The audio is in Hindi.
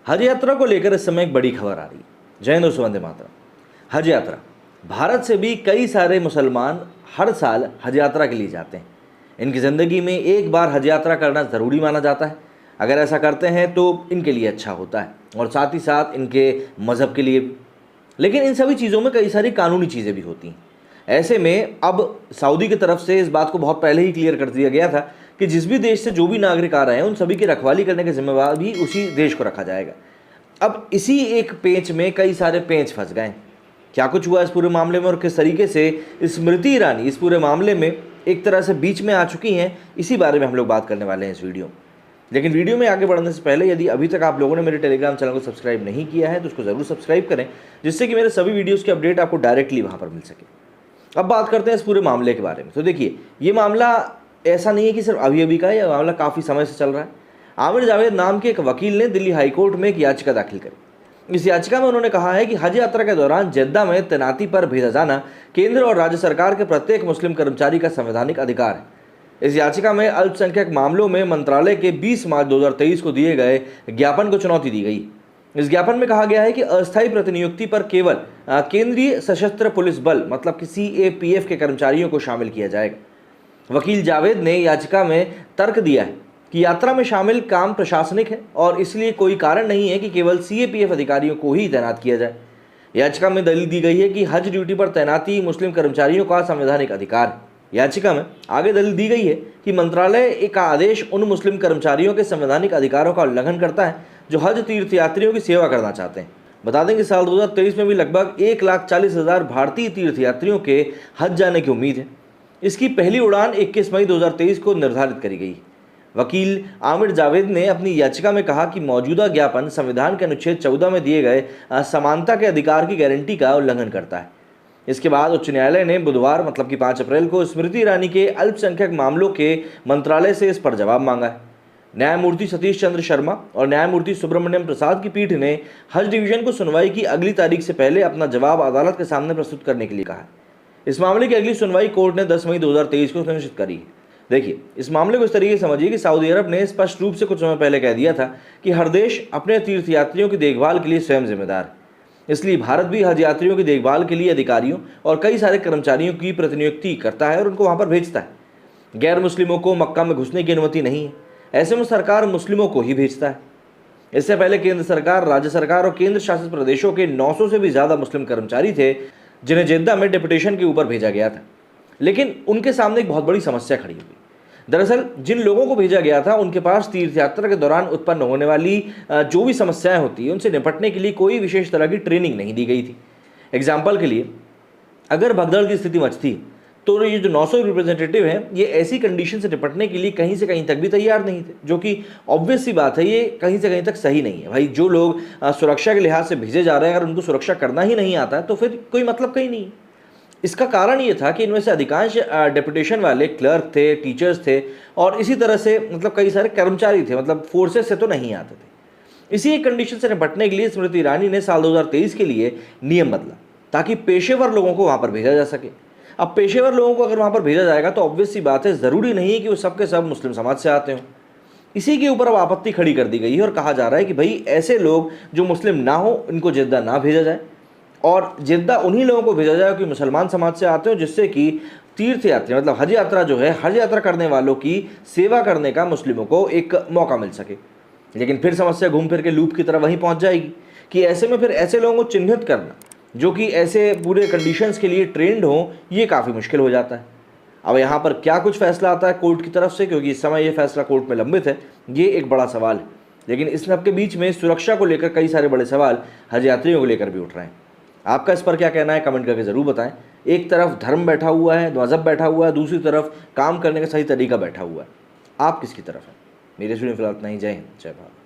हज यात्रा को लेकर इस समय एक बड़ी खबर आ रही है। जय हिंद दोस्तों, वंदे मातरम। हज यात्रा, भारत से भी कई सारे मुसलमान हर साल हज यात्रा के लिए जाते हैं। इनकी ज़िंदगी में एक बार हज यात्रा करना ज़रूरी माना जाता है। अगर ऐसा करते हैं तो इनके लिए अच्छा होता है और साथ ही साथ इनके मज़हब के लिए भी। लेकिन इन सभी चीज़ों में कई सारी कानूनी चीज़ें भी होती हैं। ऐसे में अब सऊदी की तरफ से इस बात को बहुत पहले ही क्लियर कर दिया गया था कि जिस भी देश से जो भी नागरिक आ रहे हैं उन सभी की रखवाली करने का जिम्मेवार भी उसी देश को रखा जाएगा। अब इसी एक पेंच में कई सारे पेंच फंस गए। क्या कुछ हुआ इस पूरे मामले में और किस तरीके से स्मृति ईरानी इस पूरे मामले में एक तरह से बीच में आ चुकी हैं, इसी बारे में हम लोग बात करने वाले हैं इस वीडियो में। लेकिन वीडियो में आगे बढ़ने से पहले यदि अभी तक आप लोगों ने मेरे टेलीग्राम चैनल को सब्सक्राइब नहीं किया है तो उसको ज़रूर सब्सक्राइब करें, जिससे कि मेरे सभी वीडियोज़ के अपडेट आपको डायरेक्टली वहाँ पर मिल सके। अब बात करते हैं इस पूरे मामले के बारे में। तो देखिए, ये मामला ऐसा नहीं है कि सिर्फ अभी अभी का है, यह मामला काफ़ी समय से चल रहा है। आमिर जावेद नाम के एक वकील ने दिल्ली हाईकोर्ट में एक याचिका दाखिल करी। इस याचिका में उन्होंने कहा है कि हज यात्रा के दौरान जेद्दा में तैनाती पर भेजा जाना केंद्र और राज्य सरकार के प्रत्येक मुस्लिम कर्मचारी का संवैधानिक अधिकार है। इस याचिका में अल्पसंख्यक मामलों में मंत्रालय के 20 मार्च 2023 को दिए गए ज्ञापन को चुनौती दी गई। इस ज्ञापन में कहा गया है कि अस्थायी प्रतिनियुक्ति पर केवल केंद्रीय सशस्त्र पुलिस बल मतलब कि CAPF के कर्मचारियों को शामिल किया जाएगा। वकील जावेद ने याचिका में तर्क दिया है कि यात्रा में शामिल काम प्रशासनिक है और इसलिए कोई कारण नहीं है कि केवल CAPF अधिकारियों को ही तैनात किया जाए। याचिका में दलील दी गई है कि हज ड्यूटी पर तैनाती मुस्लिम कर्मचारियों का संवैधानिक अधिकार है। याचिका में आगे दलील दी गई है कि मंत्रालय का आदेश उन मुस्लिम कर्मचारियों के संवैधानिक अधिकारों का उल्लंघन करता है जो हज तीर्थयात्रियों की सेवा करना चाहते हैं। बता दें कि साल 2023 में भी लगभग 1,40,000 भारतीय तीर्थयात्रियों के हज जाने की उम्मीद है। इसकी पहली उड़ान 21 मई 2023 को निर्धारित करी गई। वकील आमिर जावेद ने अपनी याचिका में कहा कि मौजूदा ज्ञापन संविधान के अनुच्छेद 14 में दिए गए समानता के अधिकार की गारंटी का उल्लंघन करता है। इसके बाद उच्च न्यायालय ने बुधवार मतलब कि 5 अप्रैल को स्मृति ईरानी के अल्पसंख्यक मामलों के मंत्रालय से इस पर जवाब मांगा है। न्यायमूर्ति सतीश चंद्र शर्मा और न्यायमूर्ति सुब्रमण्यम प्रसाद की पीठ ने हज डिवीजन को सुनवाई की अगली तारीख से पहले अपना जवाब अदालत के सामने प्रस्तुत करने के लिए कहा है। इस मामले की अगली सुनवाई कोर्ट ने 10 मई 2023 को सुनिश्चित करी है। देखिए, इस मामले को इस तरीके से समझिए कि सऊदी अरब ने स्पष्ट रूप से कुछ समय पहले कह दिया था कि हर देश अपने तीर्थयात्रियों की देखभाल के लिए स्वयं जिम्मेदार है। इसलिए भारत भी हज यात्रियों की देखभाल के लिए अधिकारियों और कई सारे कर्मचारियों की प्रतिनियुक्ति करता है और उनको वहां पर भेजता है। गैर मुस्लिमों को मक्का में घुसने की अनुमति नहीं है। ऐसे में सरकार मुस्लिमों को ही भेजता है। इससे पहले केंद्र सरकार, राज्य सरकार और केंद्र शासित प्रदेशों के 900 से भी ज़्यादा मुस्लिम कर्मचारी थे जिन्हें जेद्दा में डेपुटेशन के ऊपर भेजा गया था। लेकिन उनके सामने एक बहुत बड़ी समस्या खड़ी हुई। दरअसल जिन लोगों को भेजा गया था उनके पास तीर्थयात्रा के दौरान उत्पन्न होने वाली जो भी समस्याएं होती हैं उनसे निपटने के लिए कोई विशेष तरह की ट्रेनिंग नहीं दी गई थी। एग्जाम्पल के लिए, अगर भगदड़ की स्थिति मचती तो ये जो 900 रिप्रेजेंटेटिव हैं ये ऐसी कंडीशन से निपटने के लिए कहीं से कहीं तक भी तैयार नहीं थे, जो कि ऑब्वियस सी बात है, ये कहीं से कहीं तक सही नहीं है। भाई, जो लोग सुरक्षा के लिहाज से भेजे जा रहे हैं अगर उनको सुरक्षा करना ही नहीं आता है तो फिर कोई मतलब कहीं नहीं है। इसका कारण ये था कि इनमें से अधिकांश डेपुटेशन वाले क्लर्क थे, टीचर्स थे और इसी तरह से मतलब कई सारे कर्मचारी थे, मतलब फोर्सेस से तो नहीं आते थे। इसी एक कंडीशन से निपटने के लिए स्मृति ईरानी ने साल 2023 के लिए नियम बदला ताकि पेशेवर लोगों को वहाँ पर भेजा जा सके। अब पेशेवर लोगों को अगर वहाँ पर भेजा जाएगा तो ऑब्वियस सी बात है, ज़रूरी नहीं है कि वो सब के सब मुस्लिम समाज से आते हों। इसी के ऊपर अब आपत्ति खड़ी कर दी गई है और कहा जा रहा है कि भाई ऐसे लोग जो मुस्लिम ना हो इनको जेद्दा ना भेजा जाए और जेद्दा उन्हीं लोगों को भेजा जाए कि मुसलमान समाज से आते हो, जिससे कि तीर्थयात्री मतलब हज यात्रा जो है, हज यात्रा करने वालों की सेवा करने का मुस्लिमों को एक मौका मिल सके। लेकिन फिर समस्या घूम फिर के लूप की तरह वहीं पहुंच जाएगी कि ऐसे में फिर ऐसे लोगों को चिन्हित करना जो कि ऐसे पूरे कंडीशंस के लिए ट्रेंड हों, ये काफ़ी मुश्किल हो जाता है। अब यहाँ पर क्या कुछ फैसला आता है कोर्ट की तरफ से, क्योंकि इस समय ये फैसला कोर्ट में लंबित है, ये एक बड़ा सवाल है। लेकिन इस सब के बीच में सुरक्षा को लेकर कई सारे बड़े सवाल हज यात्रियों को लेकर भी उठ रहे हैं। आपका इस पर क्या कहना है, कमेंट करके ज़रूर बताएं। एक तरफ धर्म बैठा हुआ है, मज़हब बैठा हुआ है, दूसरी तरफ काम करने का सही तरीका बैठा हुआ है। आप किसकी तरफ हैं? मेरे स्टूडियो फिलहाल इतना ही। जय हिंद, जय भारत।